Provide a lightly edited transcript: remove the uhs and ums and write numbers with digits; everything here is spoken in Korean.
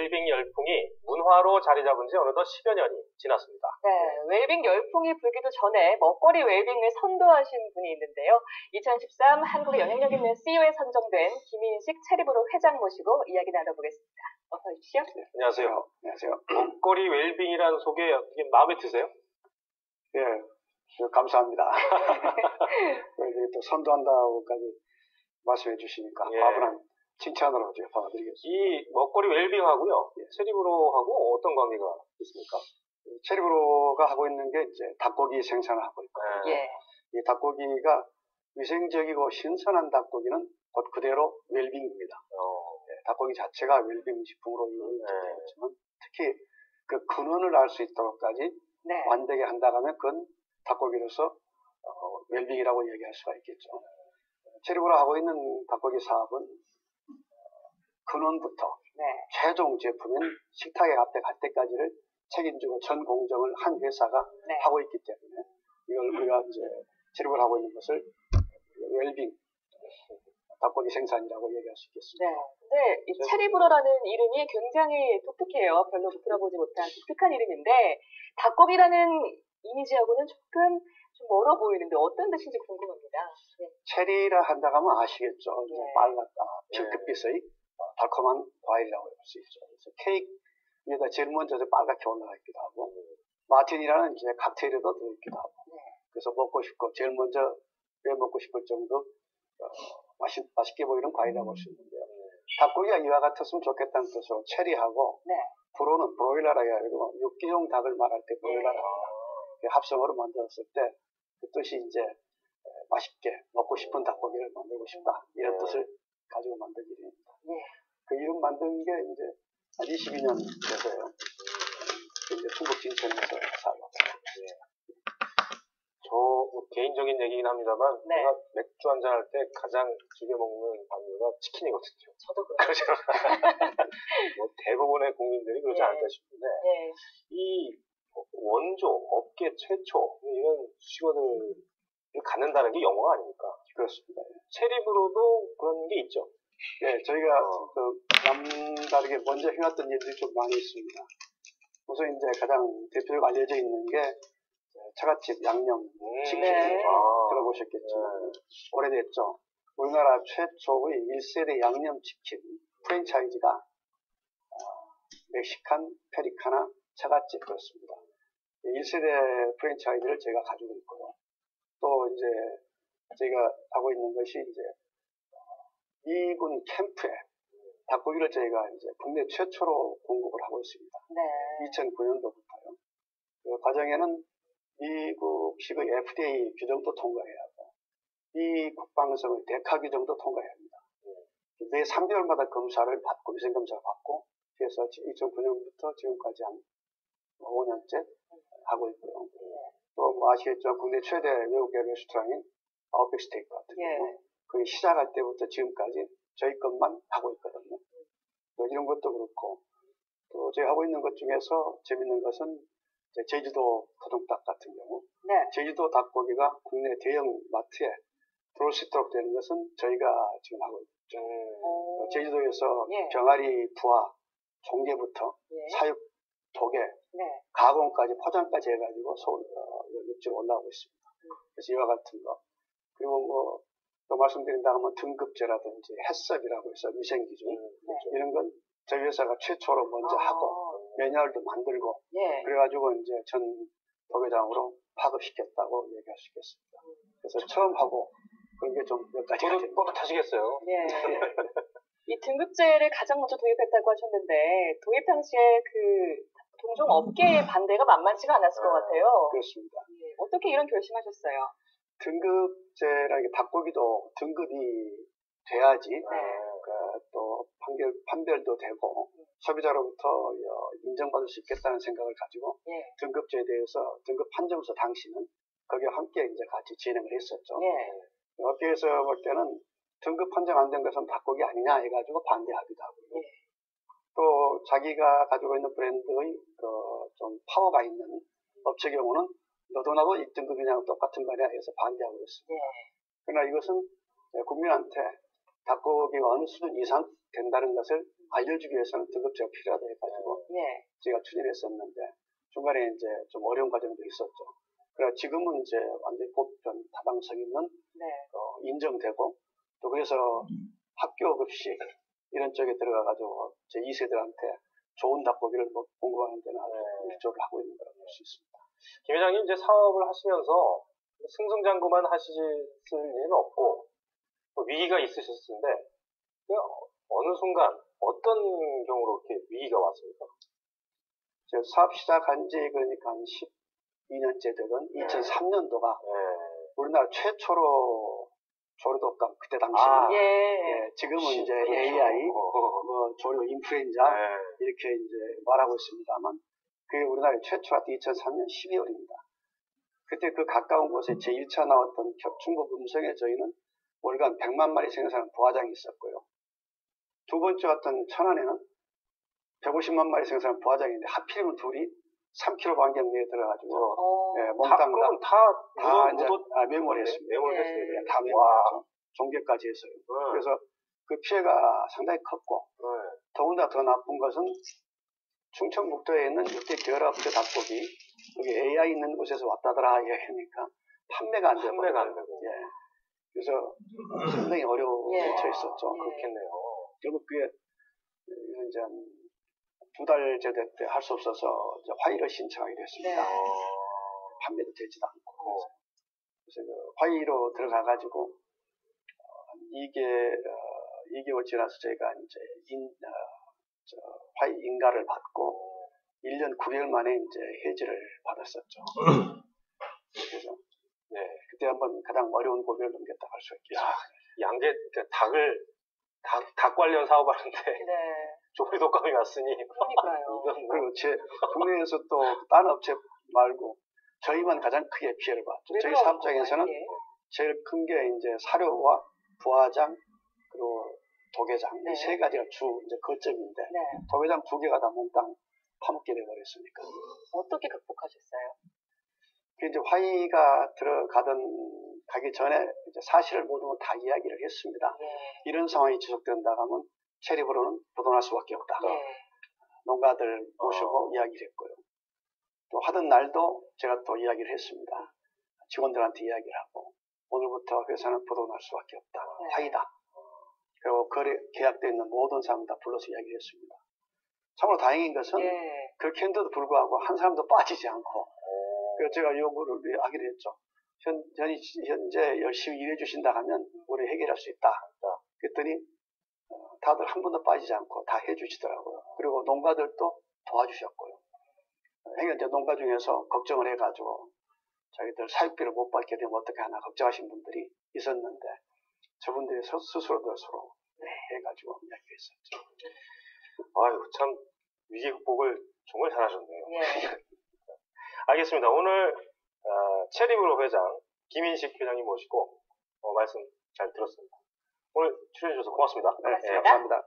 웰빙 열풍이 문화로 자리 잡은 지 어느덧 10여 년이 지났습니다. 네, 웰빙 열풍이 불기도 전에 먹거리 웰빙을 선도하신 분이 있는데요. 2013 한국의 영향력 있는 CEO에 선정된 김인식 체리브로 회장 모시고 이야기 나눠보겠습니다. 어서 오십시오. 네, 안녕하세요. 안녕하세요. 먹거리 웰빙이라는 소개 어떻게 마음에 드세요? 예, 감사합니다. 또 선도한다고까지 말씀해 주시니까 예. 과분한 칭찬으로 제가 받아드리겠습니다. 이 먹거리 웰빙하고요, 체리브로하고 어떤 관계가 있습니까? 체리브로가 하고 있는 게 이제 닭고기 생산을 하고 있거든요. 예. 이 닭고기가 위생적이고 신선한 닭고기는 곧 그대로 웰빙입니다. 예, 닭고기 자체가 웰빙 식품으로 되어 있지만 특히 그 근원을 알 수 있도록까지 네. 만들게 한다면 그건 닭고기로서 웰빙이라고 얘기할 수가 있겠죠. 체리브로 하고 있는 닭고기 사업은 근원부터 최종 제품인 식탁에 앞에 갈 때까지를 책임지고 전 공정을 한 회사가 하고 있기 때문에 이걸 우리가 이제 체리브로 하고 있는 것을 웰빙 닭고기 생산이라고 얘기할 수 있겠습니다. 네. 근데 이 체리브로라는 이름이 굉장히 독특해요. 별로 들어보지 못한 독특한 이름인데 닭고기라는 이미지하고는 조금 좀 멀어 보이는데 어떤 뜻인지 궁금합니다. 네. 체리라 한다고 하면 아시겠죠. 이제 네. 빨갛다, 핑크빛의 달콤한 과일이라고 할 수 있죠. 그래서 케이크 위에다 제일 먼저 빨갛게 올라가 있기도 하고, 마틴이라는 이제 칵테일에도 들어있기도 하고, 그래서 먹고 싶고, 제일 먼저 왜 먹고 싶을 정도 맛있게 보이는 과일이라고 할 수 있는데요. 닭고기가 이와 같았으면 좋겠다는 뜻으로 체리하고, 브로는 브로일러라 해가지고 육개용 닭을 말할 때 브로일러라 합성어로 만들었을 때 그 뜻이 이제 맛있게 먹고 싶은 닭고기를 만들고 싶다 이런 뜻을 가지고 만든 이름입니다. 그 이름 만든 게 이제 한 22년 돼서요. 이제 충북 진천에서 살고 있습니다. 저 개인적인 얘기긴 합니다만 제가 맥주 한잔 할 때 가장 즐겨 먹는 음료가 치킨이거든요. 저도 그렇죠. 뭐 대부분의 국민들이 그러지 않을까 싶은데 이 원조, 업계 최초 이런 수식어들을 갖는다는 게 영광 아닙니까? 그렇습니다. 체리브로도 그런 게 있죠. 네, 저희가 남다르게 먼저 해왔던 일들이 좀 많이 있습니다. 우선 이제 가장 대표적으로 알려져 있는 게 처갓집 양념 치킨 들어보셨겠지만 오래됐죠. 우리나라 최초의 1세대 양념 치킨 프랜차이즈가 멕시칸 페리카나 처갓집 그렇습니다. 1세대 프랜차이즈를 제가 가지고 있고요. 또 이제 저희가 하고 있는 것이 이제 미군 캠프에 닭고기를 저희가 이제 국내 최초로 공급을 하고 있습니다. 2009년도부터요. 그 과정에는 미국식의 FDA 규정도 통과해야 하고, 미 국방성의 데카 규정도 통과해야 합니다. 매 3개월마다 검사를 받고, 위생검사를 받고, 그래서 2009년부터 지금까지 한 5년째 하고 있고요. 또 뭐 아시겠지만 국내 최대 외국계 레스토랑인 아웃백 스테이크 같은 경우, 그게 시작할 때부터 지금까지 저희 것만 하고 있거든요. 또 이런 것도 그렇고, 또 제가 하고 있는 것 중에서 재밌는 것은 제주도 토종닭 같은 경우, 제주도 닭고기가 국내 대형 마트에 들어올 수 있도록 되는 것은 저희가 지금 하고 있죠. 제주도에서 병아리, 부화, 종개부터 사육, 도개, 가공까지 포장까지 해가지고 육지로 올라오고 있습니다. 그래서 이와 같은 거. 그리고 뭐 또 말씀드린다면 등급제라든지 햇섭이라고 해서 위생기준 이런 건 저희 회사가 최초로 먼저 하고 매뉴얼도 만들고 그래가지고 이제 전 도배장으로 파급시켰다고 얘기할 수 있겠습니다. 그래서 처음 하고 그런 게 좀 몇 가지가 뿌듯하시겠어요. 이 등급제를 가장 먼저 도입했다고 하셨는데 도입 당시에 그 동종 업계의 반대가 만만치가 않았을 것 같아요. 그렇습니다. 어떻게 이런 결심하셨어요? 등급제라는 게 닭고기도 등급이 돼야지 또 판별도 되고 소비자로부터 인정받을 수 있겠다는 생각을 가지고 등급제에 대해서 등급 판정서 당시는 거기와 함께 이제 같이 진행을 했었죠. 업계에서 볼 때는 등급 판정 안 된 것은 닭고기 아니냐 해가지고 반대하기도 하고요. 또 자기가 가지고 있는 브랜드의 좀 파워가 있는 업체 경우는 너도 나도 1등급이냐 똑같은 거냐 해서 반대하고 있습니다. 그러나 이것은 국민한테 닭고기가 어느 수준 이상 된다는 것을 알려주기 위해서는 등급제가 필요하다 해가지고 제가 추진했었는데 중간에 이제 좀 어려운 과정도 있었죠. 그래 지금은 이제 완전히 법전 타당성 있는 인정되고 또 그래서 학교 급식 이런 쪽에 들어가가지고 제 2세들한테 좋은 닭고기를 공급하는 데는 일조를 하고 있는 거라고 볼 수 있습니다. 김 회장님 이제 사업을 하시면서 승승장구만 하실 일은 없고 위기가 있으셨는데 어느 순간 어떤 경우로 이렇게 위기가 왔습니까? 저 사업 시작한 지 그러니까 한 12년째 되던 2003년도가 우리나라 최초로 조류독감 그때 당시는 지금은 이제 AI 조류 인플루엔자 이렇게 이제 말하고 있습니다만 그게 우리나라 최초가 2003년 12월입니다. 그때 그 가까운 곳에 제1차 나왔던 중국 음성에 저희는 월간 100만 마리 생산하는 부화장이 있었고요. 두 번째 왔던 천안에는 150만 마리 생산하는 부화장인데 하필이면 둘이 3km 반경 내에 들어가지고 몽땅 다 이제 매몰했습니다. 다 매몰했죠. 종결까지 했어요. 그래서 그 피해가 상당히 컸고 더군다나 더 나쁜 것은 충청북도에 있는 6대 결합체 닭고기 여기 AI 있는 곳에서 왔다더라 이러니까 판매가 안 되고 그래서 상당히 어려움에 처했었죠. 그렇겠네요. 결국 그게 이제 한 2달 제대 때 할 수 없어서 이제 화의를 신청하게 됐습니다. 판매도 되지도 않고 그래서 그 화의로 들어가가지고 2개월 지나서 저희가 이제 화의 인가를 받고 1년 9개월 만에 이제 해지를 받았었죠. 그래서 그때 한번 가장 어려운 고비를 넘겼다고 할 수 있겠습니다. 닭 관련 사업하는데 조류독감이 왔으니 그러니까요. 그리고 국내에서 또 다른 업체 말고 저희만 가장 크게 피해를 봤죠. 저희 사업장에서는 제일 큰 게 이제 사료와 부화장 그리고 도개장 이 세 가지가 주 이제 거점인데 도개장 2개가 다 몽땅 파먹게 돼버렸으니까. 어떻게 극복하셨어요? 그 이제 화의가 가기 전에 이제 사실을 모두 다 이야기를 했습니다. 이런 상황이 지속된다 하면 체리브로는 부도날 수밖에 없다. 농가들 모시고 이야기를 했고요. 또 하던 날도 제가 또 이야기를 했습니다. 직원들한테 이야기를 하고 오늘부터 회사는 부도날 수밖에 없다. 화의다. 그리고 계약되어 있는 모든 사람 다 불러서 이야기를 했습니다. 참으로 다행인 것은 그렇게 했는데도 불구하고 한 사람도 빠지지 않고 그래서 제가 요구를 하기로 했죠. 현재 열심히 일해 주신다 하면 우리 해결할 수 있다. 그랬더니 다들 한 번도 빠지지 않고 다 해주시더라고요. 그리고 농가들도 도와주셨고요. 이제 농가 중에서 걱정을 해가지고 자기들 사육비를 못 받게 되면 어떻게 하나 걱정하신 분들이 있었는데 저분들이 스스로들 서로 해가지고 이야기했었죠. 아유 참 위기 극복을 정말 잘하셨네요. 알겠습니다. 오늘 체리브로 회장 김인식 회장님 모시고 말씀 잘 들었습니다. 오늘 출연해 주셔서 고맙습니다. 네, 감사합니다.